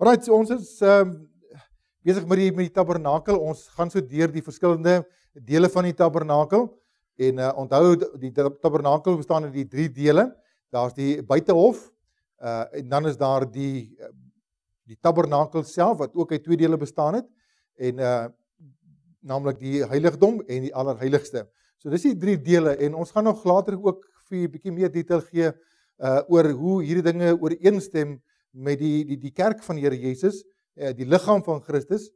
Alright, so ons is besig met die tabernakel. Ons gaan so deur die verskillende dele van die tabernakel. En onthou, die tabernakel bestaan uit die 3 dele. Daar's die buitehof, en dan is daar die tabernakel self, wat ook uit 2 dele bestaan het. En naamlik die heiligdom en die allerheiligste. So dis die 3 dele, en ons gaan nog later ook vir 'n bietjie meer detail gee oor hoe hierdie dinge ooreenstem met die kerk van die Here Jesus, die liggaam van Christus,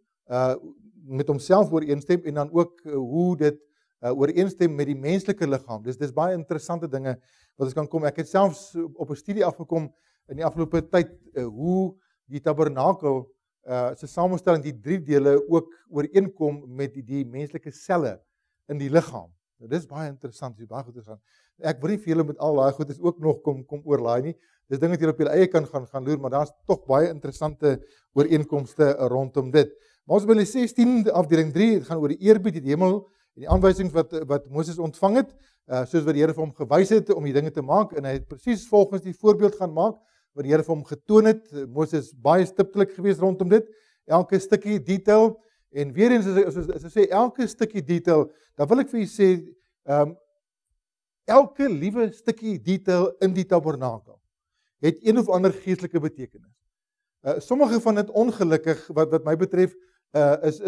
met homself ooreenstem, en dan ook hoe dit ooreenstem met die menslike liggaam. Dis baie interessante dinge wat ons kan kom. Ek het selfs op 'n studie afgekom in die afgelope tyd, hoe die tabernakel se samestelling, die 3 dele ook ooreenkom met die menslike selle in die liggaam. Nou, dis baie interessant, dis baie goed interessant. Ek wil nie vir julle met al daai goed is ook nog kom oorlaai nie. Dis dinge wat julle op julle eie kan gaan loer, maar daar's tog baie interessante ooreenkomste rondom dit. Maar ons by die 16de afdeling 3, dit gaan oor die eerbied, die hemel en die aanwysings wat Moses ontvang het, soos wat die Here vir hom gewys het om die dinge te maak, en hy het presies volgens die voorbeeld gaan maak wat die Here vir hom getoon het. Moses baie stiptelik gewees rondom dit, elke stukkie detail, en weer eens as ek sê elke stukkie detail, dan wil ek vir julle sê, elke liewe stukkie detail in die tabernakel het een of ander geestelike betekenis. Sommige van dit ongelukkig, wat my betref, is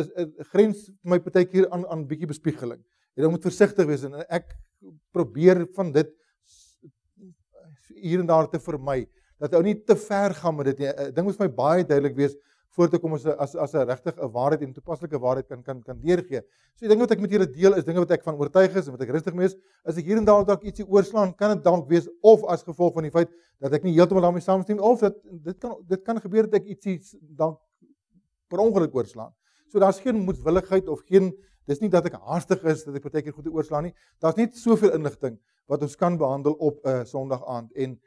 grens my partykeer aan bietjie bespiegeling. En jy moet versigtig wees, en ek probeer van dit hier en daar te vermy, dat ou nie te ver gaan met dit nie. Ding moet my baie duidelik wees, voordat ek kom as 'n regtig 'n waarheid en toepaslike waarheid kan deurgee. So die ding wat ek met julle deel, is dinge wat ek van oortuig is, en wat ek rustig mee is. As ek hier en daar dalk ietsie oorslaan, kan dit dalk wees, of as gevolg van die feit, dat ek nie heeltemal daarmee saamstem, of dit kan gebeur dat ek ietsie dalk per ongeluk oorslaan. So daar's geen moedwilligheid, of dis nie dat ek haastig is, dat ek partykeer goed oorslaan nie. Daar's net soveel inligting, wat ons kan behandel op Sondag aand, en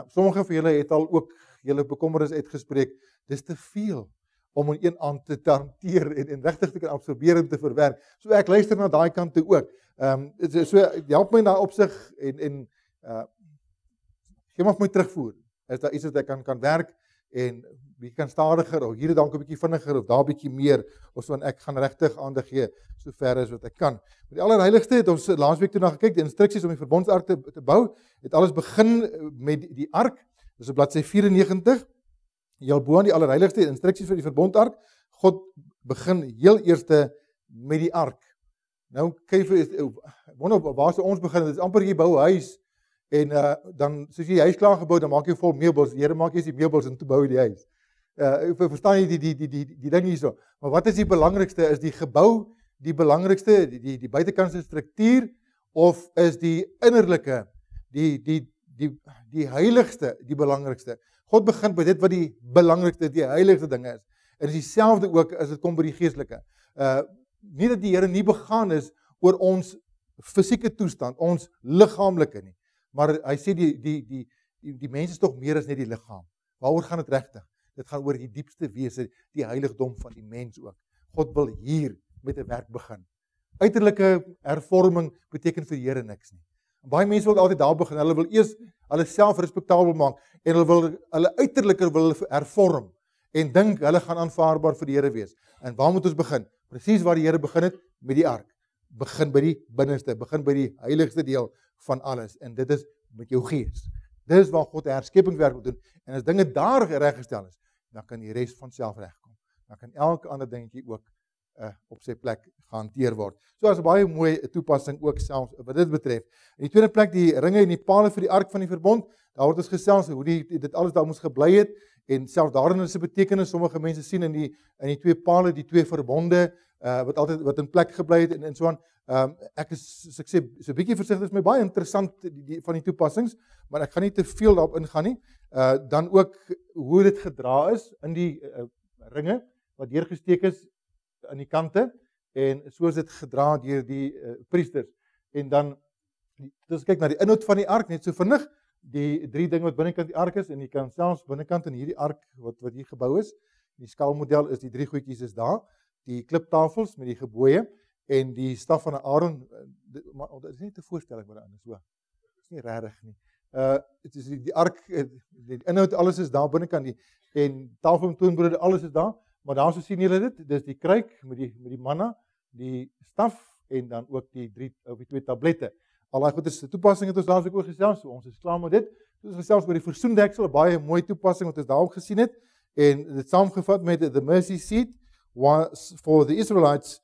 sommige van julle het al ook julle bekommernis uitgespreek. Dis te veel om in een aand te hanteer en regtig te kan absorbeer en te verwerk. So ek luister na daai kant toe ook. So help my in daai opsig, en gee maar vir my terugvoer. Is daar iets wat ek kan werk, en bietjie kan stadiger, of hier dalk 'n bietjie vinniger, of daar bietjie meer, of so, en ek gaan regtig aandag gee, so ver as wat ek kan. Met die allerheiligste het ons laasweek toe na gekyk, die instruksies om die verbondsark te bou, het alles begin met die ark. Dis op bladsy 94, heel bo aan die allerheiligste, instruksies vir die verbondark. God begin heel eerste met die ark. Nou kyk ek wonder waar sou ons begin? Dit is amper jy bou 'n huis, en dan soos jy die huis klaar gebou, dan maak jy vol meubels. Die Here maak jy die meubels, en toe bou jy die huis. Verstaan jy die ding hierso? Maar wat is die belangrikste? Is die gebou die belangrikste, die buitekantse struktuur, of is die innerlike, die heiligste, die belangrikste? God begin by dit wat die belangrikste, die heiligste dinge is. En is dieselfde ook as dit kom by die geestelike. Nie dat die Here nie begaan is oor ons fisieke toestand, ons liggaamlike nie. Maar hy sê die mens is tog meer as net die liggaam. Waaroor gaan dit regtig? Dit gaan oor die diepste wese, die heiligdom van die mens ook. God wil hier met 'n werk begin. Uiterlike hervorming beteken vir die Here niks nie. Baie mense wil altyd daar begin. Hulle wil eers hulle self respektabel maak, en hulle uiterlike wil hervorm, en dink hulle gaan aanvaarbaar vir die Here wees. En waar moet ons begin? Presies waar die Here begin het, met die ark. Begin by die binneste, begin by die heiligste deel van alles, en dit is met jou gees. Dit is waar God 'n herskepingswerk wil doen, en as dinge daar reggestel is, dan kan die res van self regkom. Dan kan elke ander dingetjie ook op sy plek gehanteer word. So as 'n baie mooi toepassing ook selfs wat dit betref. In die tweede plek, die ringe en die pale vir die ark van die verbond. Daar word ons gesels hoe dit alles daar moes gebly het, en selfs daarin is 'n betekenis. Sommige mense sien in die 2 pale, die 2 verbonde wat in plek gebly het, en so aan. Ek is, ek sê, so 'n bietjie versigtig, is my baie interessant van die toepassings, maar ek gaan nie te veel daarop ingaan nie. Dan ook hoe dit gedra is in die ringe wat deurgesteek is aan die kante, en soos dit gedra deur die priesters. En dan, as kyk na die inhoud van die ark, net so vinnig, die 3 dinge wat binnekant die ark is, en jy kan selfs binnekant in hierdie ark wat hier gebou is, die skaalmodel is die 3 goedjies is daar, die kliptafels met die gebooie, en die staf van Aaron, maar dit is nie te voorstelling wat daar is, so. Dit is nie regtig nie. Het is die ark, die inhoud, alles is daar binnekant, en tafel met toonbrode, alles is daar, maar daar so sien julle dit, dis die kruik met die manna, die staf, en dan ook die 2 tablette. Al daai goed is 'n toepassing het ons laasweek oor gesels, so ons is klaar met dit. Ons gesels oor die versoendeksel, 'n baie mooi toepassing wat ons daar ook gesien het, en dit saamgevat met the mercy seat was for the Israelites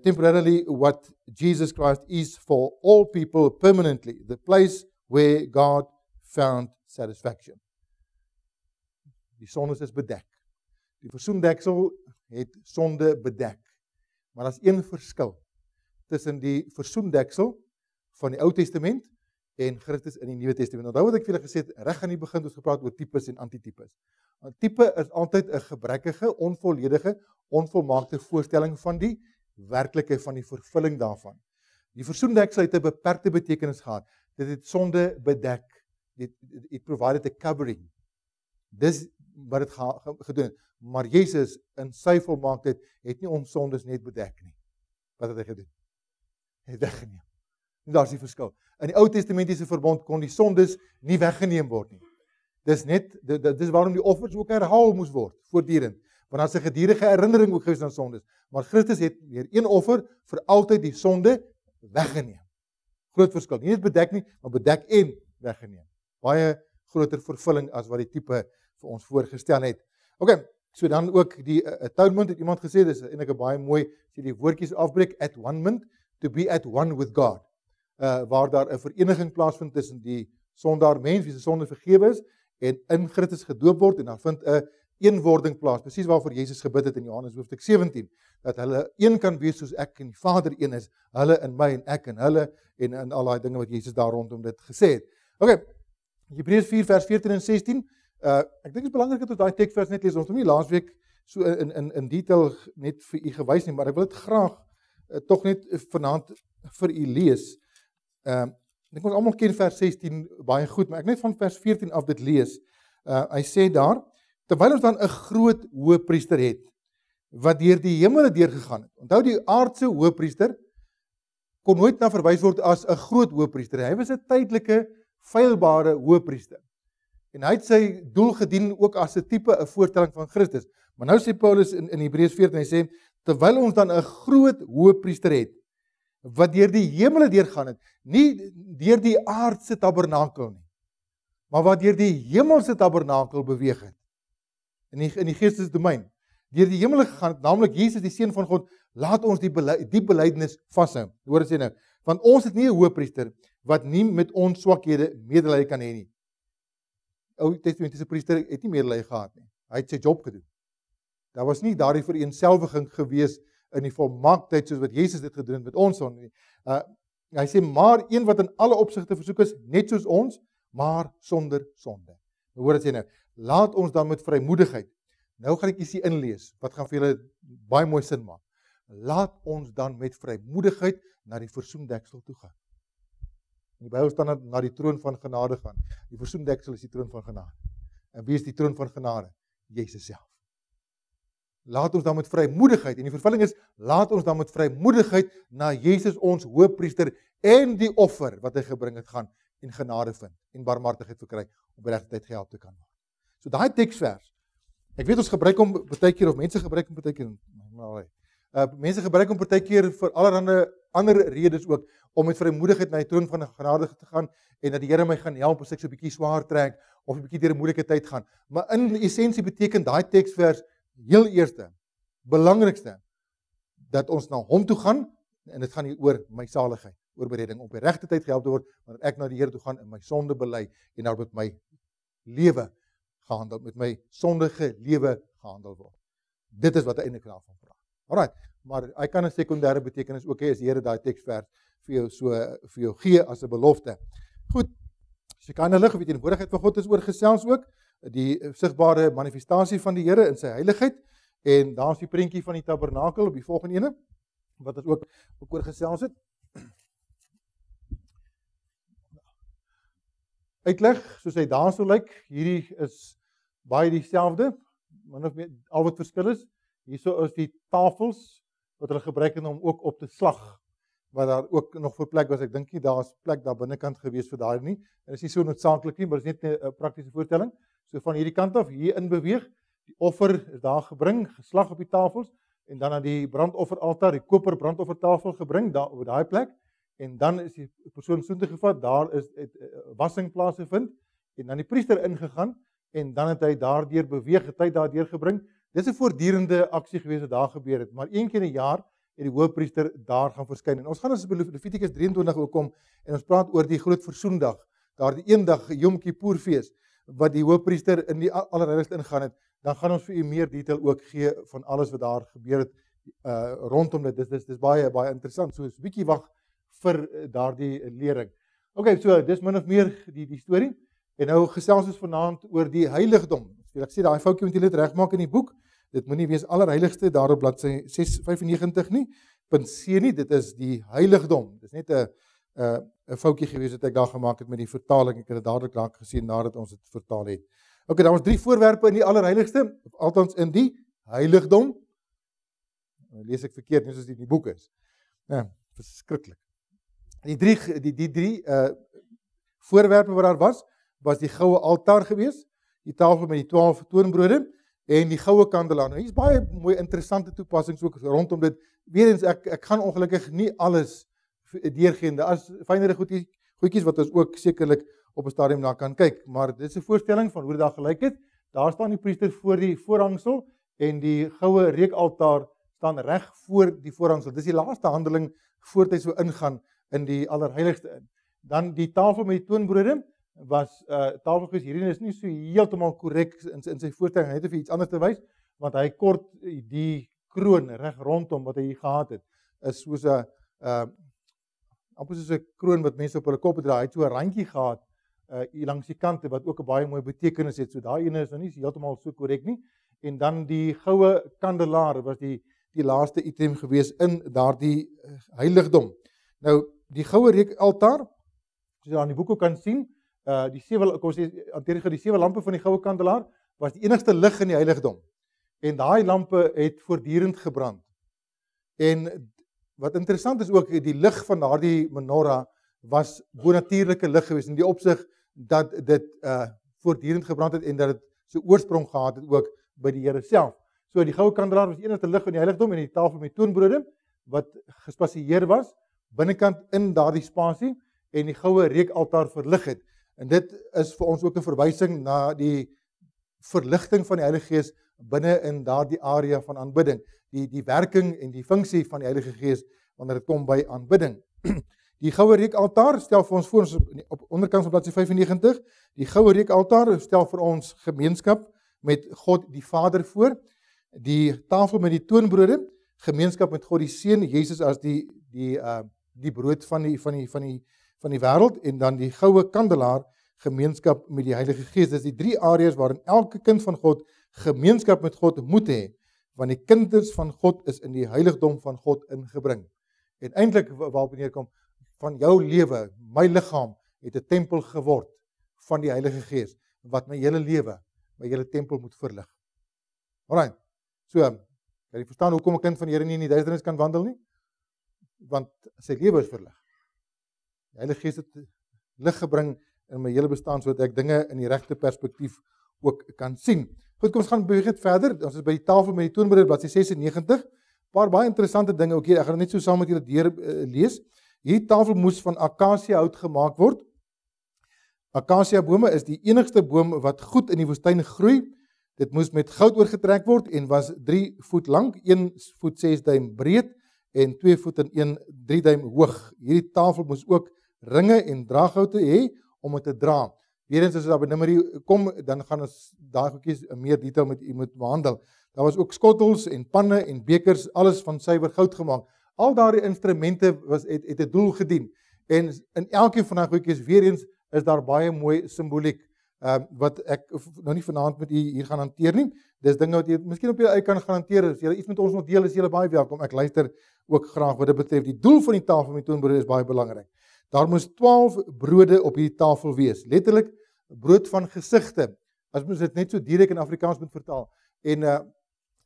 temporarily what Jesus Christ is for all people permanently, the place where God found satisfaction. Die sondes is bedek. Die versoendeksel het sonde bedek. Maar daar's een verskil tussen die versoendeksel van die Ou Testament en Christus in die Nuwe Testament. Onthou wat ek vir julle gesê het, reg aan die begin het ons gepraat oor tipes en antitipes. 'n Tipe is altyd 'n gebrekkige, onvolledige, onvolmaakte voorstelling van die werklikheid van die vervulling daarvan. Die versoendeksel het 'n beperkte betekenis gehad. Dit het sonde bedek. It provided a covering. Dis wat dit gedoen het. Maar Jesus in sy volmaaktheid het nie ons sondes net bedek nie. Wat het hy gedoen? Hy het weggeneem. En daar is die verskil. In die Ou Testamentiese verbond kon die sondes nie weggeneem word nie. Dis waarom die offers ook herhaal moes word voortdurend. Want daar's 'n gedurende herinnering ook gewees aan sondes. Maar Christus het deur een offer vir altyd die sonde weggeneem. Groot verskil. Nie net bedek nie, maar bedek en weggeneem. Baie groter vervulling as wat die tipe vir ons voorgestel het. Okay, so dan ook die atonement het iemand gesê, dis eintlik 'n baie mooi, as jy die woordjies afbreek, at one moment, to be at one with God. Waar daar 'n vereniging plaasvind tussen die sondaar mens wie se sonde vergewe is en in Christus gedoop word, en daar vind 'n eenwording plaas, presies waarvoor Jesus gebid het in Johannes hoofstuk 17, dat hulle een kan wees soos ek en die Vader een is, hulle in my en ek in hulle, en al daai dinge wat Jesus daar rondom dit gesê het. Okay, Hebreërs 4 vers 14 en 16, ek dink dit is belangrik dat ons daai teksvers net lees. Ons het nie laasweek so in detail net vir u gewys nie, maar ek wil dit graag tog net vanaand vir u lees. Ek dink ons almal ken vers 16 baie goed, maar ek net van vers 14 af dit lees. Hy sê daar, terwyl ons dan 'n groot hoëpriester het, wat deur die hemele deurgegaan het. Onthou die aardse hoëpriester kon nooit na verwys word as 'n groot hoëpriester. Hy was 'n tydelike, feilbare hoëpriester. En hy het sy doel gedien ook as 'n tipe, 'n voorstelling van Christus. Maar nou sê Paulus in Hebreërs 14, hy sê, terwyl ons dan 'n groot hoëpriester het, wat deur die hemele deurgaan het, nie deur die aardse tabernakel nie, maar wat deur die hemelse tabernakel beweeg het, in die geestesdomein, deur die hemele gegaan het, naamlik Jesus die Seun van God, laat ons die belydenis vashou. Hoor dit sê nou, want ons het nie 'n hoëpriester wat nie met ons swakhede medelee kan hê nie. Ou Testamentiese priester het nie medelee gehad nie. Hy het sy job gedoen. Daar was nie daardie vereenselwiging gewees in die volmaaktheid soos wat Jesus dit gedoen het met ons sonde nie. Hy sê, maar een wat in alle opsigte versoek is, net soos ons, maar sonder sonde. Hoor dit sê nou, laat ons dan met vrymoedigheid, nou gaan ek ietsie inlees, wat gaan vir julle baie mooi sin maak. Laat ons dan met vrymoedigheid na die versoendeksel toe gaan. In die Bybel staan na die troon van genade gaan. Die versoendeksel is die troon van genade. En wie is die troon van genade? Jesus self. Laat ons dan met vrymoedigheid, en die vervulling is, laat ons dan met vrymoedigheid na Jesus ons hoëpriester en die offer wat hy gebring het gaan en genade vind en barmhartigheid verkry om regtigheid gehelp te kan word. So daai teksvers, ek weet ons gebruik hom baie keer, of mense gebruik hom baie keer, mense gebruik hom baie keer vir allerlei ander redes ook, om met vrymoedigheid na die troon van genade te gaan, en dat die Here my gaan help as ek so 'n bietjie swaar trek, of 'n bietjie deur 'n moeilike tyd gaan. Maar in essensie beteken daai teksvers heel eerste, belangrikste, dat ons na hom toe gaan, en dit gaan hier oor my saligheid, oor beredding, om op die regte tyd gehelp te word, wanneer ek na die Here toe gaan en my sonde bely, en daar met my lewe gehandel, met my sondige lewe gehandel word. Dit is wat hy eintlik daarvan praat. Alright, maar hy kan 'n sekondêre betekenis ook hê as die Here daai teksvers vir jou gee as 'n belofte. Goed, as jy kan lig of die teenwoordigheid van God is oorgesels ook, die sigbare manifestasie van die Here in sy heiligheid, en daar is die prentjie van die tabernakel op die volgende ene, wat ons ook oorgesels het. Uitleg, soos hy daar so lyk, hierdie is baie dieselfde, min of meer, al wat verskil is, hierso is die tafels, wat hulle gebruik het om ook op te slag, waar daar ook nog vir plek was. Ek dink nie daar is plek daar binnekant gewees vir daai nie. En dit is nie so noodsaaklik nie, maar dit is net 'n praktiese voorstelling. So van hierdie kant af hier in beweeg. Die offer is daar gebring, geslag op die tafels en dan aan die brandofferaltaar, die koper brandoffertafel gebring daar op daai plek. En dan is die persoon soontoe gevat, daar is wassing plaasgevind en dan die priester ingegaan en dan het hy daardeur beweeg, het hy daardeur gebring. Dis 'n voortdurende aksie gewees wat daar gebeur het, maar een keer 'n jaar het die hoëpriester daar gaan verskyn. En ons gaan as Levitikus 23 ook kom en ons praat oor die groot versoendag, daardie eendag Yom Kippur fees wat die hoëpriester in die allerheiligste ingaan het. Dan gaan ons vir u meer detail ook gee van alles wat daar gebeur het rondom dit. Dis baie interessant. So 'n bietjie wag vir daardie lering. Okay, so dis min of meer die storie. En nou gesels ons vanaand oor die heiligdom. Ek sê daai foutjie moet jy net regmaak in die boek. Dit moenie wees allerheiligste daar op bladsy 695 nie. .c nie, dit is die heiligdom. Dis net 'n foutjie gewees wat ek daar gemaak het met die vertaling. Ek het dit dadelik raak gesien nadat ons dit vertaal het. Okay, daar was 3 voorwerpe in die allerheiligste, althans in die heiligdom. Nou lees ek verkeerd, nie soos dit in die boek is. Ja, verskriklik. Die drie voorwerpe wat daar was die goue altaar gewees, die tafel met die 12 toonbrode en die goue kandelaar. Nou, hier is baie mooi interessante toepassings ook rondom dit. Weerens, ek gaan ongelukkig nie alles deurgee. Daar is fynere goedjies wat ons ook sekerlik op 'n stadium na kan kyk, maar dit is 'n voorstelling van hoe dit daar gelyk het. Daar staan die priester voor die voorhangsel en die goue reukaltaar staan reg voor die voorhangsel. Dis die laaste handeling voor hy so ingaan in die allerheiligste in. Dan die tafel met die toonbrode was tafel gewees. Hierdie is nie so heeltemal korrek in sy voorstelling, net vir iets anders te wys, want hy kort die kroon reg rondom wat hy gehad het, is soos 'n amper soos 'n kroon wat mense op hulle kop dra. Hy het so 'n randjie gehad hier langs die kante wat ook 'n baie mooi betekenis het. So daai ene is nou nie heeltemal so korrek nie. En dan die goue kandelaar was die laaste item gewees in daardie heiligdom. Nou die goue reukaltaar, soos jy aan die boek ook kan sien, die 7 lampe van die goue kandelaar was die enigste lig in die heiligdom. En daai lampe het voortdurend gebrand. En wat interessant is ook, die lig van daardie menorah was bonatuurlike lig gewees in die opsig dat dit voortdurend gebrand het en dat dit sy oorsprong gehad het ook by die Here self. So die goue kandelaar was die enigste lig in die heiligdom en die tafel met toonbrode wat gespasieer was binnekant in daardie spasie en die goue reukaltaar verlig het. En dit is vir ons ook 'n verwysing na die verligting van die Heilige Gees binne in daardie area van aanbidding. Die werking en die funksie van die Heilige Gees wanneer dit kom by aanbidding. Die goue reukaltaar stel vir ons voor ons op onderkant van bladsy 95. Die goue reukaltaar stel vir ons gemeenskap met God die Vader voor. Die tafel met die toonbrode, gemeenskap met God die Seun, Jesus as die brood van die wêreld, en dan die goue kandelaar, gemeenskap met die Heilige Gees. Dis die 3 areas waarin elke kind van God gemeenskap met God moet hê, want die kinders van God is in die heiligdom van God ingebring. En eintlik waarop neerkom, van jou lewe, my liggaam het 'n tempel geword van die Heilige Gees, wat my hele lewe, my hele tempel moet verlig. Alright. So, kan jy verstaan hoekom 'n kind van die Here nie in die duisternis kan wandel nie? Want sy lewe is verlig. Die Heilige Gees het lig gebring in my hele bestaan sodat ek dinge in die regte perspektief ook kan sien. Goed, kom ons gaan beweeg dit verder. Ons is by die tafel met die toonbrode, bladsy 96. Paar baie interessante dinge ook hier. Ek gaan net so saam met julle deur lees. Hierdie tafel moes van akasia hout gemaak word. Akasia bome is die enigste boom wat goed in die woestyn groei. Dit moes met goud oorgetrek word en was 3 voet lank, 1 voet 6 duim breed en 2 voet en 3 duim hoog. Hierdie tafel moes ook ringe en draaghoute hê om dit te dra. Weerens as jy daar by Numeri kom, dan gaan ons daai goedjies in meer detail met u moet behandel. Daar was ook skottels en panne en bekers, alles van suiwer goud gemaak. Al daardie instrumente het 'n doel gedien. En in elkeen van daai goedjies weerens is daar baie mooi simboliek. Wat ek nou nie vanaand met u hier gaan hanteer nie. Dis dinge wat jy miskien op jou eie kan gaan hanteer. As jy iets met ons wil deel, is jy baie welkom. Ek luister ook graag wat dit betref. Die doel van die tafel met toonbrode is baie belangrik. Daar moes 12 brode op hierdie tafel wees. Letterlik brood van gesigte. As mens dit net so direk in Afrikaans moet vertaal. En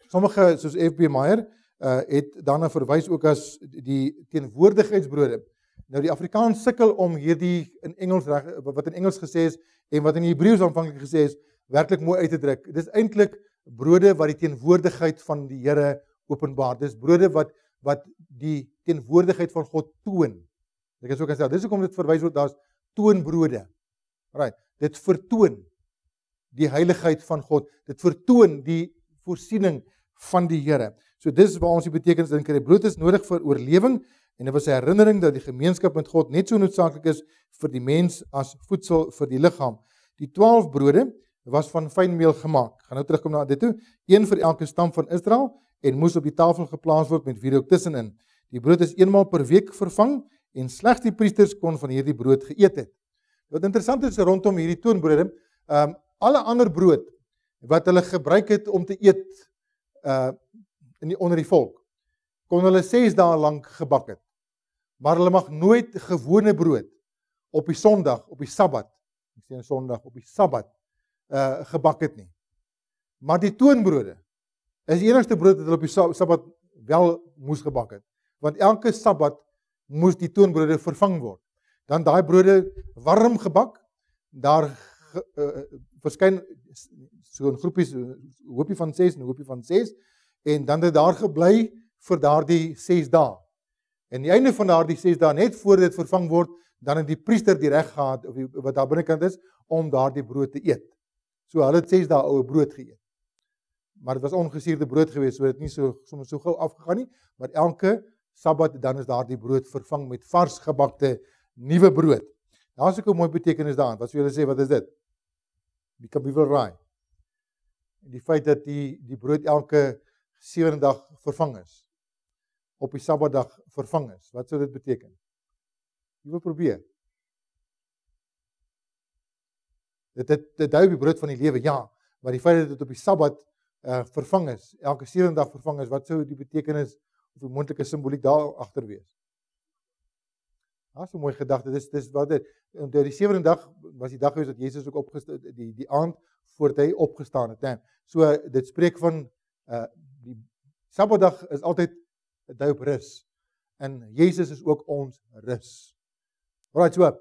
sommige soos F.B. Meyer het daarna verwys ook as die teenwoordigheidsbrode. Nou die Afrikaans sukkel om hierdie in Engels wat in Engels gesê is en wat in die Hebreëus aanvanklik gesê is, werklik mooi uit te druk. Dit is eintlik brode wat die teenwoordigheid van die Here openbaar. Dis brode wat die teenwoordigheid van God toon. Ek is ook gesê, dis hoekom dit verwys word as toonbrode. Right. Dit vertoon die heiligheid van God. Dit vertoon die voorsiening van die Here. So dis waar ons die betekenis in kry. Brood is nodig vir oorlewing en dit was 'n herinnering dat die gemeenskap met God net so noodsaaklik is vir die mens as voedsel vir die liggaam. Die 12 brode was van fynmeel gemaak. Gaan nou terugkom na dit toe. Een vir elke stam van Israel en moes op die tafel geplaas word met wierook tussenin. Die brood is eenmaal per week vervang en slegs die priesters kon van hierdie brood geëet het. Wat interessant is rondom hierdie toonbrode, alle ander brood wat hulle gebruik het om te eet onder die volk, kon hulle 6 dae lank gebak het. Maar hulle mag nooit gewone brood op die Sondag, op die Sabbat, ek sê 'n Sondag, op die Sabbat gebak het nie. Maar die toonbrode is die enigste brood wat hulle op die Sabbat wel moes gebak het. Want elke Sabbat moes die toonbrode vervang word. Dan daai brode warm gebak, daar verskyn so 'n groepies, 'n hoopie van 6 en 'n hoopie van 6, en dan het daar gebly vir daardie 6 dae. En die einde van daardie 6 dae, net voor dit vervang word, dan het die priester die reg gehad, of wat daar binnekant is, om daardie brood te eet. So hulle het 6 dae oue brood geëet. Maar dit was ongesuurde brood geweest, so dit nie sommer so gou afgegaan nie, maar elke Sabbat dan is daardie brood vervang met vars gebakte nuwe brood. Daar's ook 'n mooi betekenis daaraan. Wat sou julle sê, wat is dit? Die kabiewelraai. En die feit dat die brood elke 7de dag vervang is. Op die Sabbatdag vervang is. Wat sou dit beteken? Jy wil probeer. Dit dui op die brood van die lewe, ja, maar die feit dat dit op die Sabbat vervang is, elke 7de dag vervang is, wat sou die betekenis of die moontlike simboliek daar agter wees? Daar's 'n mooi gedagte. Dis wat dit die 7de dag was die dag gewees dat Jesus ook opgestaan die aand voordat hy opgestaan het, né? So dit spreek van die Sabbatdag is altyd 'n dui op rus. En Jesus is ook ons rus. Alraai, so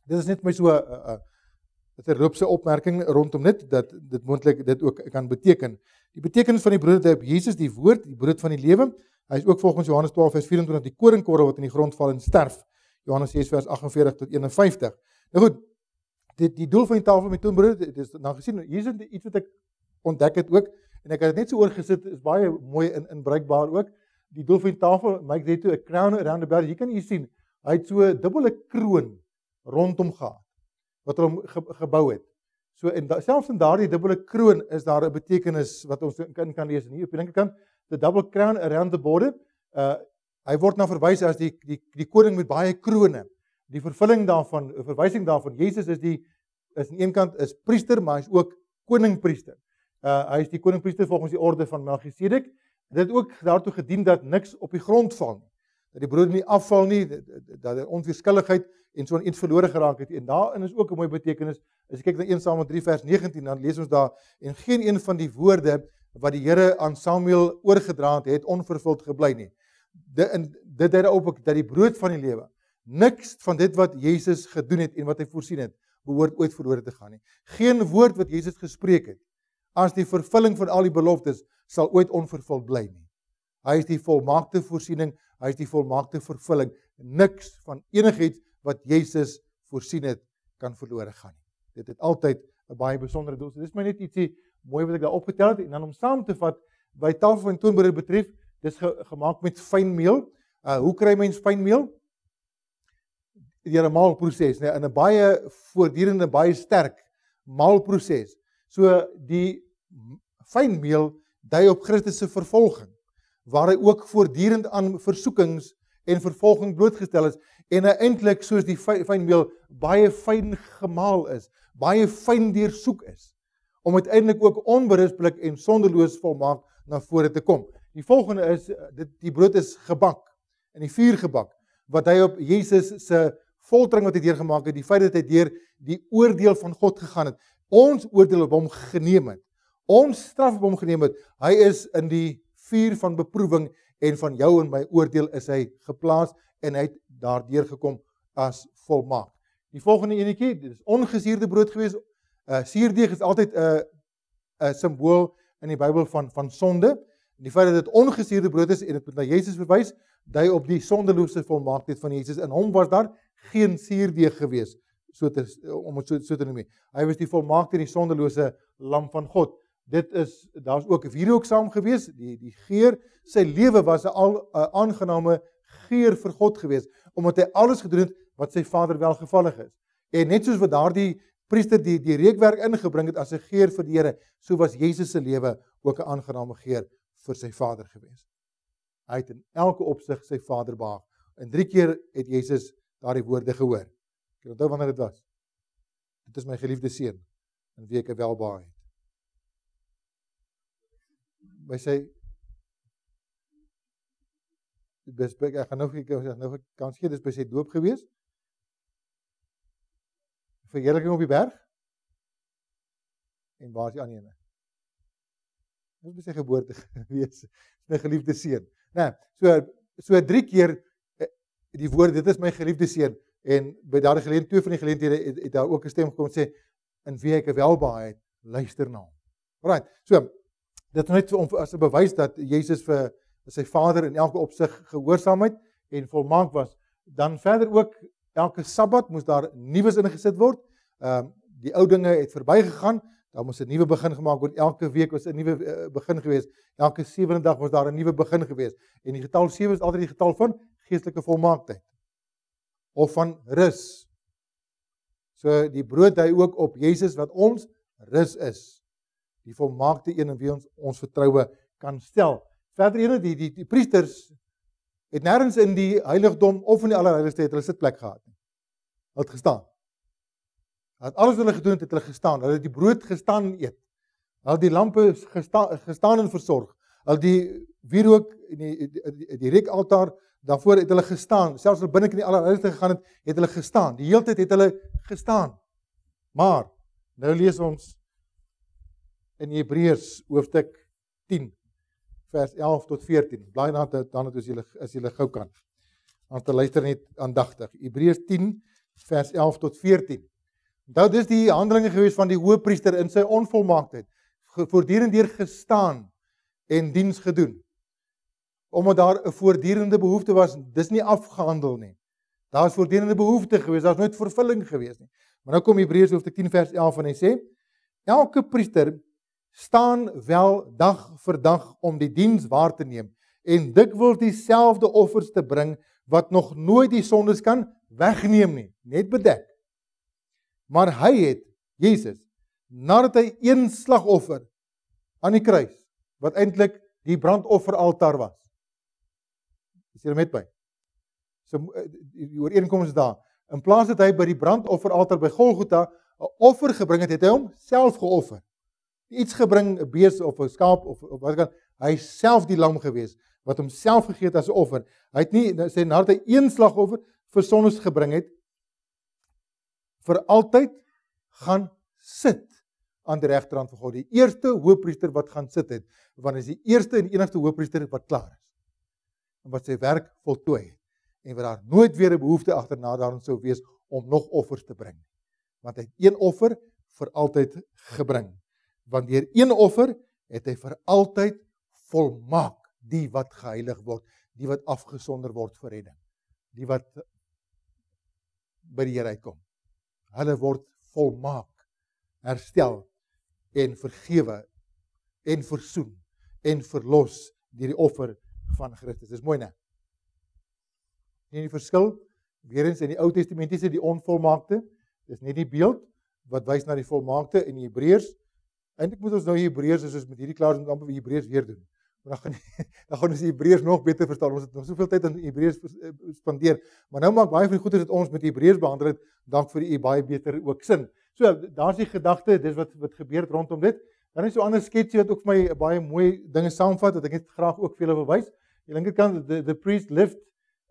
dit is net my so 'n terloopse opmerking rondom dit, dat dit moontlik dit ook kan beteken. Die betekenis van die brood dui op Jesus, die woord, die brood van die lewe. Hy is ook volgens Johannes 12 vers 24 die koringkorrel wat in die grond val en sterf. Johannes 6 vers 48 tot 51. Nou goed, die doel van die tafel met toonbrood, dit is nou gesien, hier is iets wat ek ontdek het ook, en ek het dit net so oorgesit, is baie mooi inbruikbaar ook. Die doel van die tafel, Mike sê toe, 'n crown around the bed. Hier kan jy sien, hy het so 'n dubbele kroon rondom gehad, wat hulle gebou het. So, en selfs in daardie dubbele kroon is daar 'n betekenis wat ons kan lees. En hier op die linkerkant, the double crown around the border, hy word na verwys as die koning met baie krone. Die vervulling daarvan, 'n verwysing daarvan, Jesus is aan een kant is priester, maar hy is ook koningpriester. Hy is die koningpriester volgens die orde van Melchisedek. Dit het ook daartoe gedien dat niks op die grond val nie. Dat die brood nie afval nie, dat die onverskilligheid en so iets verlore geraak het. En daarin is ook 'n mooi betekenis. As jy kyk na 1 Samuel 3 vers 19, dan lees ons daar, en geen een van die woorde wat die Here aan Samuel oorgedra het onvervuld gebly nie. Dit dui op dat die brood van die lewe, niks van dit wat Jesus gedoen het en wat hy voorsien het, behoort ooit verlore te gaan nie. Geen woord wat Jesus gespreek het, as die vervulling van al die beloftes, sal ooit onvervuld bly nie. Hy is die volmaakte voorsiening, hy is die volmaakte vervulling. Niks van enigiets wat Jesus voorsien het, kan verlore gaan nie. Dit het altyd 'n baie besondere doel. So dis my net ietsie mooi wat ek daar opgetel het, en dan om saam te vat, by tafel van toonbrood betref, dis gemaak met fynmeel. Hoe kry mens fynmeel? Deur 'n maalproses, nee, in 'n baie voortdurende, baie sterk maalproses. So die fynmeel dui op Christus se vervolging, waar hy ook voortdurend aan versoekings en vervolging blootgestel is, en hy eintlik soos die fynmeel baie fyn gemaal is, baie fyn deursoek is, om uiteindelik ook onberispelik en sonderloos volmaak na vore te kom. Die volgende is, die brood is gebak, in die vuur gebak, wat hy op Jesus se foltering wat hy deurgemaak het, die feit dat hy deur die oordeel van God gegaan het, ons oordeel op hom geneem het, ons straf op hom geneem het, hy is in die vuur van beproewing en van jou en my oordeel is hy geplaas en hy het daardeur gekom as volmaak. Die volgende enetjie, dit is ongesuurde brood gewees. Suurdeeg is altyd 'n simbool in die Bybel van sonde. En die feit dat dit ongesuurde brood is en dit moet na Jesus verwys, dui op die sondelose volmaaktheid van Jesus. In hom was daar geen suurdeeg gewees, om het so te noem. Hy was die volmaakte en die sondelose lam van God. Daar's ook wierook saam gewees, die geur, sy lewe was 'n aangename geur vir God gewees, omdat hy alles gedoen het wat sy Vader welgevallig is. En net soos wat daardie priester die reukwerk ingebring het as 'n geur vir die Here, so was Jesus se lewe ook 'n aangename geur vir sy Vader gewees. Hy het in elke opsig sy Vader behaag. En 3 keer het Jesus daardie woorde gehoor. Ek onthou wanneer dit was. Dit is my geliefde seun, in wie ek welbehaag het. By sy ek gaan nou kans gee, dis by sy doop gewees. Verheerliking op die berg. En waar is die ander ene? Dit is by sy geboorte gewees. My geliefde seun. Nee, so 3 keer die woord, dit is my geliefde seun. En by daardie geleentheid, 2 van die geleenthede het daar ook 'n stem gekom en sê, in wie ek welbehaag het, luister na hom. Alright, so dit is net as 'n bewys dat Jesus vir sy Vader in elke opsig gehoorsaamheid en volmaak was. Dan verder ook, elke Sabbat moes daar nuus ingesit word. Die ou dinge het verbygegaan, daar moes 'n nuwe begin gemaak word. Elke week was 'n nuwe begin gewees. Elke 7de dag was daar 'n nuwe begin gewees. En die getal 7 is altyd die getal van geestelike volmaaktheid of van rus. So die brood dui ook op Jesus wat ons rus is. Die volmaakte een in wie ons vertroue kan stel. Verder ene, die priesters het nêrens in die heiligdom of in die allerheiligste het hulle sitplek gehad nie. Hulle het gestaan. Hulle het alles wat hulle gedoen het hulle gestaan. Hulle het die brood gestaan en eet. Hulle het die lampe gestaan en versorg. Hulle die wierook en die reukaltaar daarvoor het hulle gestaan. Selfs hulle binne in die allerheiligste gegaan het hulle gestaan. Die hele tyd het hulle gestaan. Maar nou lees ons in Hebreërs hoofstuk 10 vers 11 tot 14. Blaai dan as julle gou kan. Ons te luister net aandagtig. Hebreërs 10 vers 11 tot 14. Nou dis die handelinge gewees van die hoëpriester in sy onvolmaaktheid. Voortdurend deur gestaan en diens gedoen. Omdat daar 'n voortdurende behoefte was, dis nie afgehandel nie. Daar is voortdurende behoefte gewees, daar's nooit vervulling gewees nie. Maar nou kom Hebreërs hoofstuk 10 vers 11 en hy sê: elke priester staan wel dag vir dag om die diens waar te neem en dikwels dieselfde offers te bring wat nog nooit die sondes kan wegneem nie, net bedek. Maar hy het, Jesus, nadat hy een slagoffer aan die kruis, wat eintlik die brandofferaltaar was. Is julle met my? So die ooreenkoms is daar. In plaas dat hy by die brandofferaltaar by Golgotha 'n offer gebring het, het hy hom self geoffer. Iets gebring, 'n bees of 'n skaap of wat kan, hy self die lam gewees wat homself gegee het as 'n offer. Hy het nie sê nadat hy een slagoffer vir sondes gebring het, vir altyd gaan sit aan die regterhand van God. Die eerste hoëpriester wat gaan sit het, want hy is die eerste en enigste hoëpriester wat klaar is en wat sy werk voltooi het en wat daar nooit weer 'n behoefte agterna daarin sou wees om nog offers te bring. Want hy het een offer vir altyd gebring. Want deur een offer het hy vir altyd volmaak die wat geheilig word, die wat afgesonder word vir redding, die wat by die Here uitkom. Hulle word volmaak, herstel en vergewe en versoen en verlos deur die offer van Christus. Dis mooi, né? Nie die verskil, weer eens in die Ou Testamentiese die onvolmaakte, dis net die beeld wat wys na die volmaakte in die Hebreërs. Eintlik moet ons nou Hebreërs, as ons met hierdie klaar is, moet amper Hebreërs weer doen. Dan gaan ons die Hebreërs nog beter verstaan. Ons het nog soveel tyd aan Hebreërs spandeer. Maar nou maak baie van die goeie dat ons met Hebreërs behandel het, dalk vir u baie beter ook sin. So, daar's die gedagte, dis wat gebeur rondom dit. Dan is so 'n ander sketsie wat ook vir my baie mooi dinge saamvat, wat ek net graag ook vir julle wil wys. Die linkerkant, the priest lived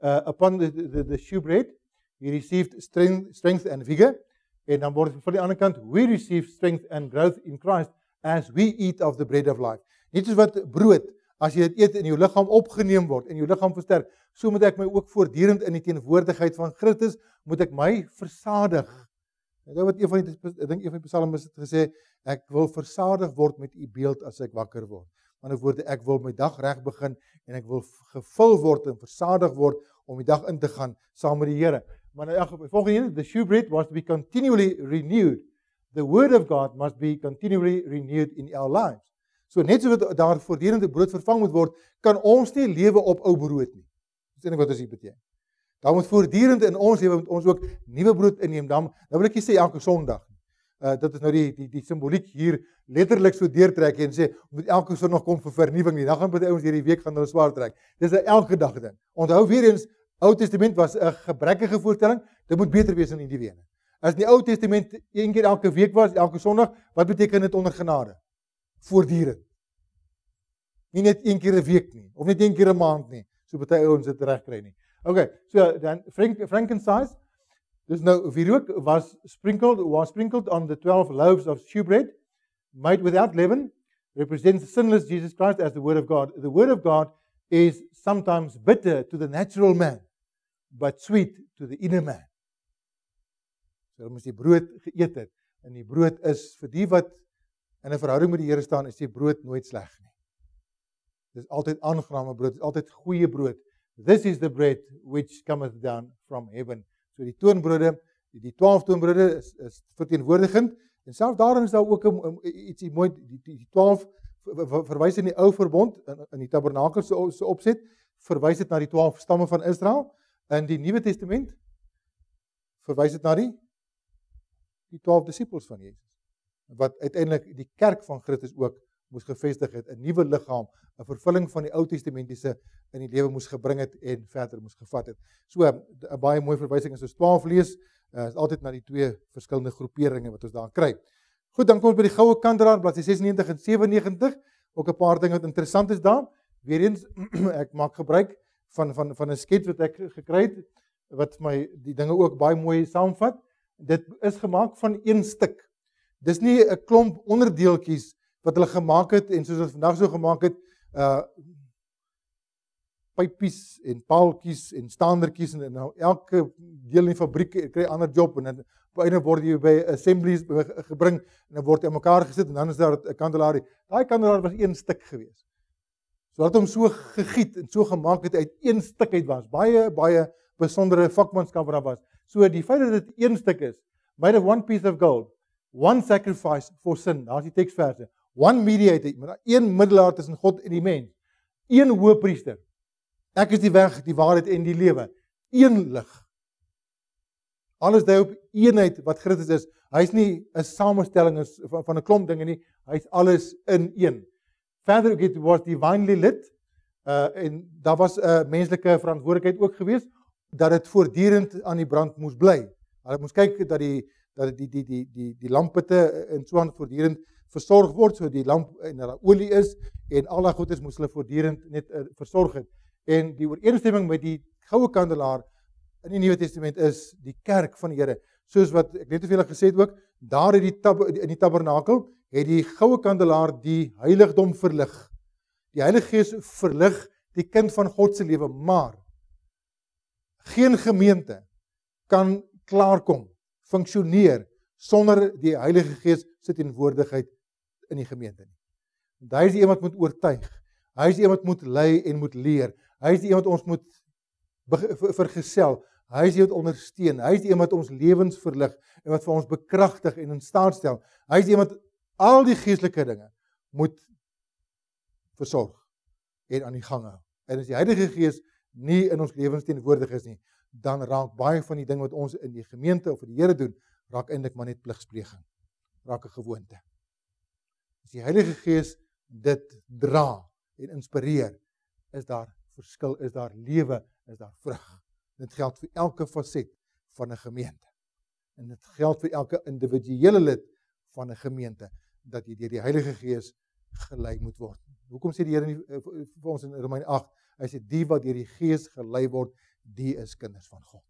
upon the shewbread. He received strength and vigor. En dan word van die ander kant, we receive strength and growth in Christ as we eat of the bread of life. Net soos wat brood as jy dit eet in jou liggaam opgeneem word, en jou liggaam versterk, so moet ek my ook voortdurend in die teenwoordigheid van Christus, moet ek my versadig. Ek dink een van die psalms het gesê, ek wil versadig word met u beeld as ek wakker word. Met ander woorde, ek wil my dag reg begin, en ek wil gevul word en versadig word, om die dag in te gaan, saam met die Here. Maar in elk geval, volgende een, the shewbread was to be continually renewed. The word of God must be continually renewed in our lives. So net so wat daar voortdurend brood vervang moet word, kan ons nie lewe op ou brood nie. Dis eintlik wat dit beteken. Daar moet voortdurend in ons lewe moet ons ook nuwe brood inneem. Dan nou wil ek nie sê elke Sondag. Dit is nou die simboliek hier letterlik so deurtrek en sê moet elke Sondag kom vir vernuwing nie. Dan gaan baie ouens hierdie week gaan hulle swaar trek. Dis 'n elke dag ding. Onthou weer eens, Ou Testament was 'n gebrekkige voorstelling. Dit moet beter wees in die nuwe ene. As die Ou Testament een keer elke week was, elke Sondag, wat beteken dit onder genade? Voortdurend. Nie net een keer 'n week nie, of net een keer 'n maand nie, so baie ouens dit reg kry nie. Okay, so dan frankincense, dus nou wierook was sprinkled on the 12 loaves of shewbread, made without leaven, represents sinless Jesus Christ as the word of God. The word of God is sometimes bitter to the natural man, but sweet to the inner man. So ons die brood geëet het, en die brood is vir die wat in 'n verhouding met die Here staan, is die brood nooit sleg nie. Dis altyd aangename brood, dis altyd goeie brood. This is the bread which cometh down from heaven. So die toonbrode, die 12 toonbrode is verteenwoordigend, en selfs daarin is daar ook ietsie mooi, die 12 verwys in die ou verbond, in die tabernakel se opset, verwys dit na die 12 stamme van Israel, in die Nuwe Testament verwys dit na die 12 disippels van Jesus, wat uiteindelik die kerk van Christus ook moes gevestig het, 'n nuwe liggaam, 'n vervulling van die Ou Testamentiese in die lewe moes gebring het en verder moes gevat het. So 'n baie mooi verwysing as ons 12 lees, is altyd na die twee verskillende groeperinge wat ons daar kry. Goed, dan kom ons by die goue kandelaar, bladsy 96 en 97, ook 'n paar dinge wat interessant is daar. Weereens, ek maak gebruik van 'n skets wat ek gekry het, wat my die dinge ook baie mooi saamvat. Dit is gemaak van een stuk. Dis nie 'n klomp onderdeeltjies wat hulle gemaak het, en soos ons vandag so gemaak het, pypies en paaltjies en staandertjies, en nou elke deel in die fabriek kry 'n ander job, en dan op 'n einde word jy by assemblies gebring, en dan word hy aan mekaar gesit, en dan is daar 'n kandelaar. Daai kandelaar was een stuk gewees. So dat hom so gegiet en so gemaak het uit een stuk uit was. Baie besondere vakmanskap wat daar was. So die feit dat dit een stuk is, made of one piece of gold, one sacrifice for sin, daar is die teksverse, one mediator, maar een middelaar tussen God en die mens, een hoëpriester. Ek is die weg, die waarheid en die lewe. Een lig. Alles dui op eenheid wat Christus is. Hy's nie 'n samestelling van 'n klomp dinge nie, hy's alles in een. Verder it was divinely lit, en daar was 'n menslike verantwoordelikheid ook geweest dat dit voortdurend aan die brand moes bly. Hulle moes kyk dat die lampitte en so aan voortdurend versorg word, so die lamp en daar olie is, en al daai goedes moes hulle voortdurend net versorg het. En die ooreenstemming met die goue kandelaar in die Nuwe Testament is die kerk van die Here. Soos wat ek net te veel gesê het ook, daar in die tabernakel het die goue kandelaar die heiligdom verlig. Die Heilige Gees verlig die kind van God se lewe, maar geen gemeente kan klaarkom, funksioneer sonder die Heilige Gees se teenwoordigheid in die gemeente nie. Hy is die een wat moet oortuig. Hy is die een wat moet lei en moet leer. Hy is die een wat ons moet vergesel. Hy is die wat ondersteun. Hy is die een wat ons lewens verlig en wat vir ons bekragtig en in staat stel. Hy is die een wat al die geestelike dinge moet versorg en aan die gang hou. En as die Heilige Gees nie in ons lewens teenwoordig is nie, dan raak baie van die dinge wat ons in die gemeente of vir die Here doen, raak eintlik maar net pligspleging. Raak 'n gewoonte. As die Heilige Gees dit dra en inspireer, is daar verskil, is daar lewe, is daar vrug. Dit geld vir elke faset van 'n gemeente. En dit geld vir elke individuele lid van 'n gemeente, dat jy deur die Heilige Gees gelei moet word. Hoekom sê die Here vir ons in Romeine 8, hy sê die wat deur die Gees gelei word, die is kinders van God.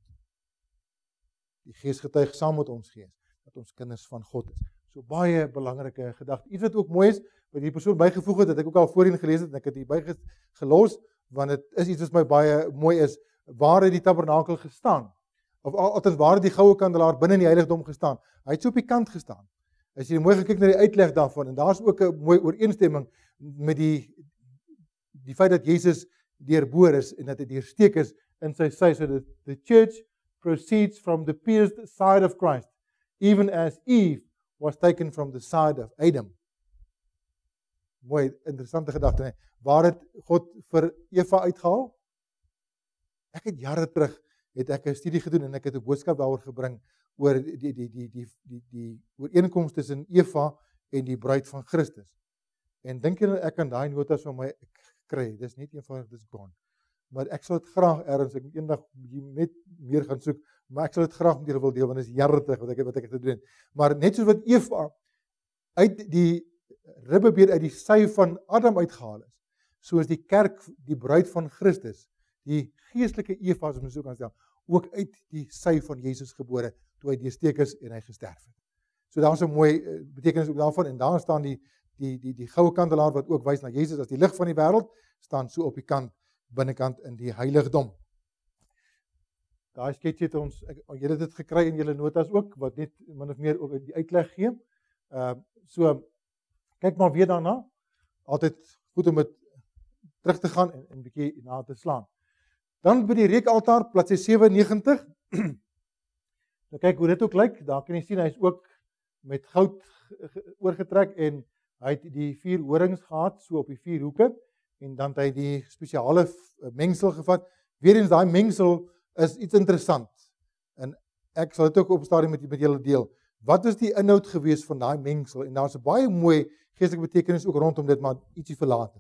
Die Gees getuig saam met ons gees dat ons kinders van God is. So baie belangrike gedagte. Iets wat ook mooi is, wat die persoon bygevoeg het, dat ek ook al voorheen gelees het, en ek het hier bygelos, want dit is iets wat my baie mooi is, waar het die tabernakel gestaan? Of althans, waar het die goue kandelaar binne in die heiligdom gestaan? Hy het so op die kant gestaan. As jy mooi gekyk na die uitleg daarvan, en daar's ook 'n mooi ooreenstemming met die feit dat Jesus deurboor is, en dat hy deursteek is in sy sy, so that the church proceeds from the pierced side of Christ, even as Eve was taken from the side of Adam. Mooi, interessante gedagte, nee. Waar het God vir Eva uitgehaal? Ek het jare terug, het ek 'n studie gedoen, en ek het 'n boodskap daaroor gebring, oor die ooreenkoms tussen Eva en die bruid van Christus. En dink jy ek kan daai notas van my kry? Dis net eenvoudig, dis gone. Maar ek sal dit graag ergens, ek moet eendag net meer gaan soek, maar ek sal dit graag met julle wil deel, want dit is jare terug wat ek gedoen het. Maar net soos wat Eva uit die ribbebeer uit die sy van Adam uitgehaal is, soos die kerk, die bruid van Christus, die geestelike Eva, as ons so kan stel, ook uit die sy van Jesus gebore, toe hy deursteek is en hy gesterf het. So daar is 'n mooi betekenis ook daarvan, en daar staan die goue kandelaar wat ook wys na Jesus as die lig van die wêreld, staan so op die kant, binnekant in die heiligdom. Daai skets het ons, julle het dit gekry in julle notas ook, wat net min of meer ook die uitleg gee. So, kyk maar weer daarna, altyd goed om dit terug te gaan en 'n bietjie na te slaan. Dan by die reukaltaar, bladsy 97, nou kyk hoe dit ook lyk, daar kan jy sien, hy is ook met goud oorgetrek, en hy het die 4 horings gehad, so op die 4 hoeke, en dan het hy die spesiale mengsel gevat. Weereens, daai mengsel is iets interessant, en ek sal dit ook op 'n stadium met julle deel. Wat is die inhoud gewees van daai mengsel? En daar's 'n baie mooi geestelike betekenis ook rondom dit, maar ietsie verlate.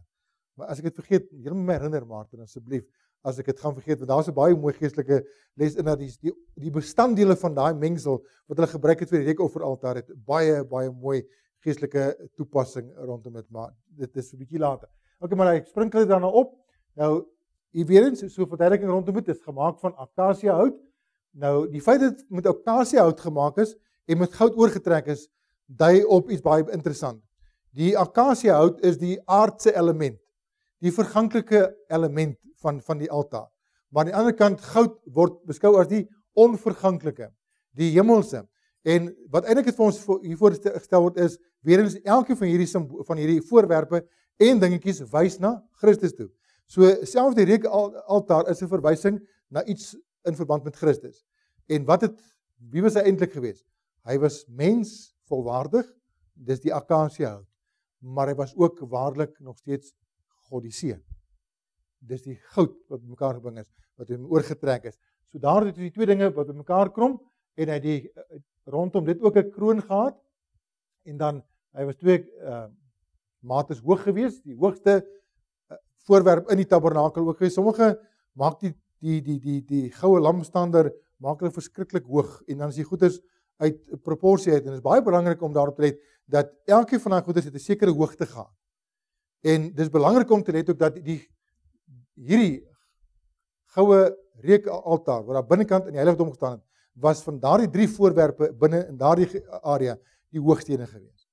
Maar as ek dit vergeet, julle moet my herinner, Martin, asseblief, as ek dit gaan vergeet, want daar's 'n baie mooi geestelike les in dat die bestanddele van daai mengsel wat hulle gebruik het vir die reukofferaltaar het baie mooi geestelike toepassing rondom dit, maar dit is 'n bietjie later. Okay, maar ek spring dit daarna op. Nou, hier weer eens, so verduideliking rondom dit is gemaak van akasia hout. Nou, die feit dat dit met akasia hout gemaak is en met goud oorgetrek is, dui op iets baie interessant. Die akasia hout is die aardse element, die verganklike element van die altaar. Maar aan die ander kant, goud word beskou as die onverganklike, die hemelse. En wat eintlik het vir ons hiervoor gestel word is, weer eens elke van hierdie voorwerpe en dingetjies wys na Christus toe. So selfs die reukaltaar is 'n verwysing na iets in verband met Christus. En wie was hy eintlik geweest? Hy was mens volwaardig, dis die akasia hout, maar hy was ook waarlik nog steeds God die seun. Dis die goud wat bymekaar gebring is, wat hom oorgetrek is. So daar het die 2 dinge wat bymekaar kom, en hy het rondom dit ook 'n kroon gehad, en dan hy was 2 mates hoog geweest, die hoogste voorwerp in die tabernakel ook geweest. Sommige maak die goue lampstander maak hulle verskriklik hoog, en dan is die goeders uit proporsie uit, en dit is baie belangrik om daarop te let dat elkeen van daai goeders het 'n sekere hoogte gehad. En dis belangrik om te let ook dat hierdie goue reukaltaar wat daar binnekant in die heiligdom gestaan het, was van daardie 3 voorwerpe binne in daardie area die hoogste ene geweest.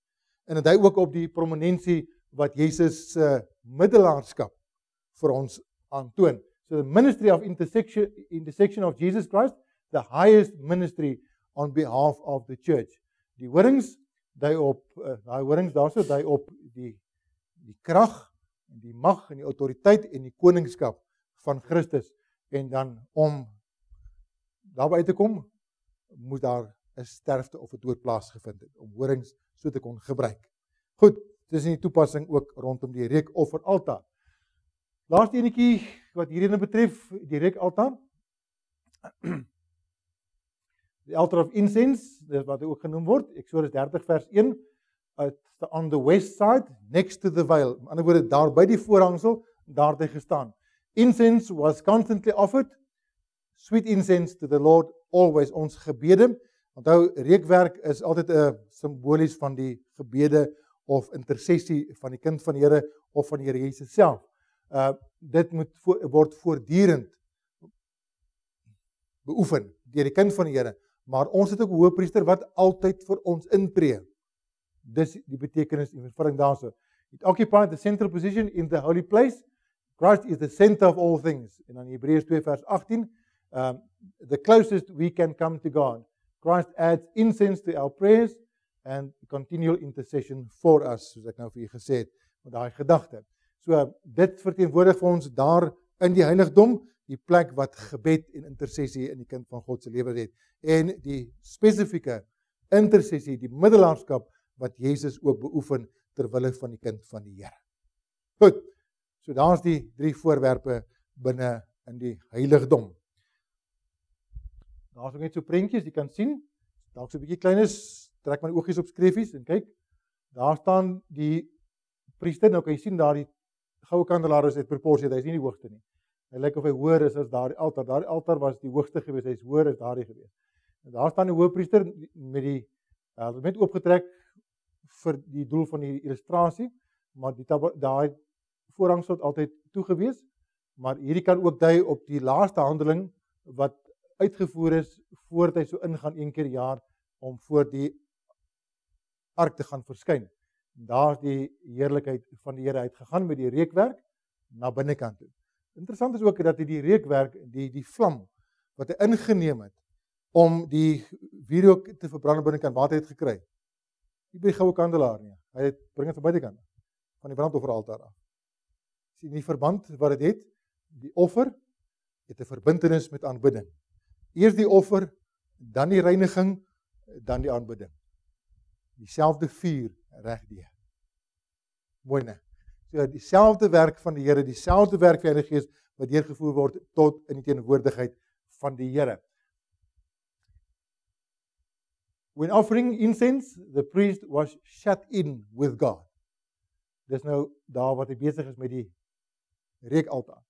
En dit dui ook op die prominensie wat Jesus se middelaarskap vir ons aantoon. So the ministry of intersection of Jesus Christ, the highest ministry on behalf of the church. Die horings dui op daai horings daarso dui op die krag en die mag en die autoriteit en die koningskap van Christus. En dan om daarby uit te kom, moet daar 'n sterfte of 'n dood plaasgevind het om horings so te kon gebruik. Goed, dis in die toepassing ook rondom die reukofferaltaar. Laaste enetjie wat hierdie betref, die reukaltaar. Die altar of incense, dis wat ook genoem word, Exodus 30 vers 1, on the west side, next to the veil. In ander woorde, daar by die voorhangsel, daar het hy gestaan. Incense was constantly offered, sweet incense to the Lord, always. Ons gebede, onthou, reukwerk is altyd 'n simbolies van die gebede of intersessie van die kind van die Here of van die Here Jesus self. Dit word voortdurend beoefen deur die kind van die Here, maar ons het ook 'n hoëpriester wat altyd vir ons intree. Dis die betekenis en vervulling daarso. It occupied the central position in the holy place. Christ is the center of all things. En dan Hebreërs 2 vers 18, the closest we can come to God. Christ adds incense to our prayers and continual intercession for us, soos ek nou vir u gesê het, met daai gedagte. So, dit verteenwoordig vir ons daar in die heiligdom, die plek wat gebed en intersessie in die kind van God se lewe het, en die spesifieke intersessie, die middelaarskap wat Jesus ook beoefen ter wille van die kind van die Here. Goed, so daar's die 3 voorwerpe binne in die heiligdom. Daar's ook net so prentjies, jy kan sien, dalk so 'n bietjie klein is, trek my oogies op skreefies en kyk, daar staan die priester, nou kan jy sien daar die goue kandelaar is uit proporsie, hy is nie die hoogste nie. Hy lyk of hy hoër is as daardie altaar was die hoogste gewees, hy is hoër as daardie gewees. En daar staan die hoëpriester met die met oopgetrek vir die doel van die illustrasie, maar daai voorhangsel het altyd toegewees, maar hierdie kan ook dui op die laaste handeling wat uitgevoer is voordat hy so ingaan 1 keer per jaar om voor die ark te gaan verskyn. Daar is die heerlikheid van die Here uitgegaan met die reukwerk na binnekant toe. Interessant is ook dat hy die reukwerk, die vlam wat hy ingeneem het om die wierook te verbrand binnekant, waar het gekry? Nie by die goue kandelaar nie. Hy bring dit van buitekant van die brandofferaltaar af. Sien die verband wat dit het? Die offer het 'n verbintenis met aanbidding. Eers die offer, dan die reiniging, dan die aanbidding. Dieselfde vuur regdeur. Mooi né? So dieselfde werk van die Here, dieselfde werk van die Heilige Gees wat deurgevoer word tot in die teenwoordigheid van die Here. When offering incense, the priest was shut in with God. Dis nou daar wat hy besig is met die reukaltaar.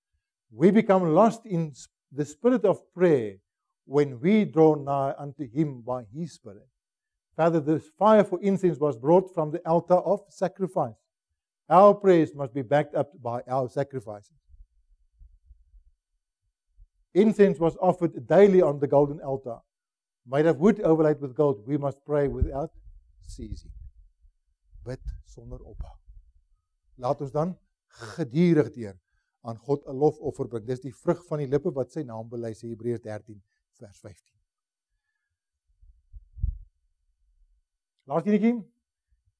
We become lost in the spirit of prayer when we draw nigh unto him by his spirit. Father, this fire for incense was brought from the altar of sacrifice. Our prayers must be backed up by our sacrifices. Incense was offered daily on the golden altar. Made of wood overlaid with gold, we must pray without ceasing. Bid sonder ophou. Laat ons dan gedurig deur aan God 'n lofoffer bring. Dis die vrug van die lippe wat sy naam bely, sê Hebreërs 13 vers 15. Laaste enetjie,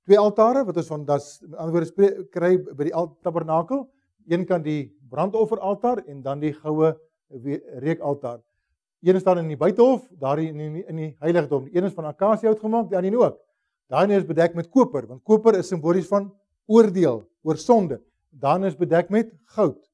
2 altare wat ons van in ander woorde kry by die tabernakel. Een kan die brandofferaltaar en dan die goue reukaltaar. Een staan in die buitehof, daar in die heiligdom. Die een is van akasiëhout gemaak, die ander ook. Daai is bedek met koper, want koper is simbolies van oordeel oor sonde. Dan is bedek met goud.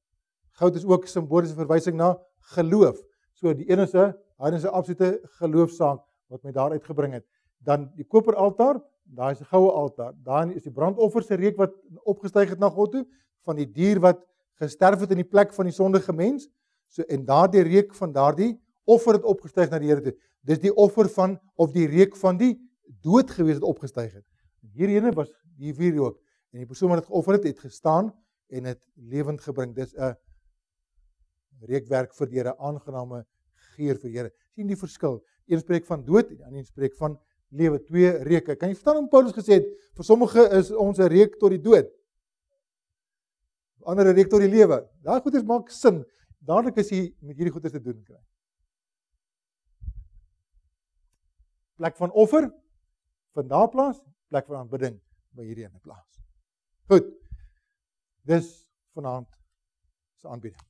Goud is ook simboliese verwysing na geloof. So die een is 'n absolute geloofsaak wat my daar uitgebring het. Dan die koperaltaar, daar is 'n goue altaar. Daar is die brandoffer se reuk wat opgestyg het na God toe, van die dier wat gesterf het in die plek van die sondige mens. So en daardie reuk van daardie offer het opgestyg na die Here toe. Dis die offer van of die reuk van die dood gewees het opgestyg het. Hierheen was die wierook en die persoon wat dit geoffer het gestaan en het lewend gebring. Dis 'n reukwerk vir die Here, aangename geur vir die Here. Sien die verskil? Een spreek van dood en die ander spreek van lewe, 2 reuke. Kan jy verstaan hoe Paulus gesê het, vir sommige is ons 'n reuk tot die dood. Ander 'n reuk tot die lewe. Daai goeders maak sin. Dadelik as jy met hierdie goeders te doen kry. Plek van offer, vind daar plaas, plek van aanbidding by hierdie ene plaas. Goed. Dis vanaand se aanbieding.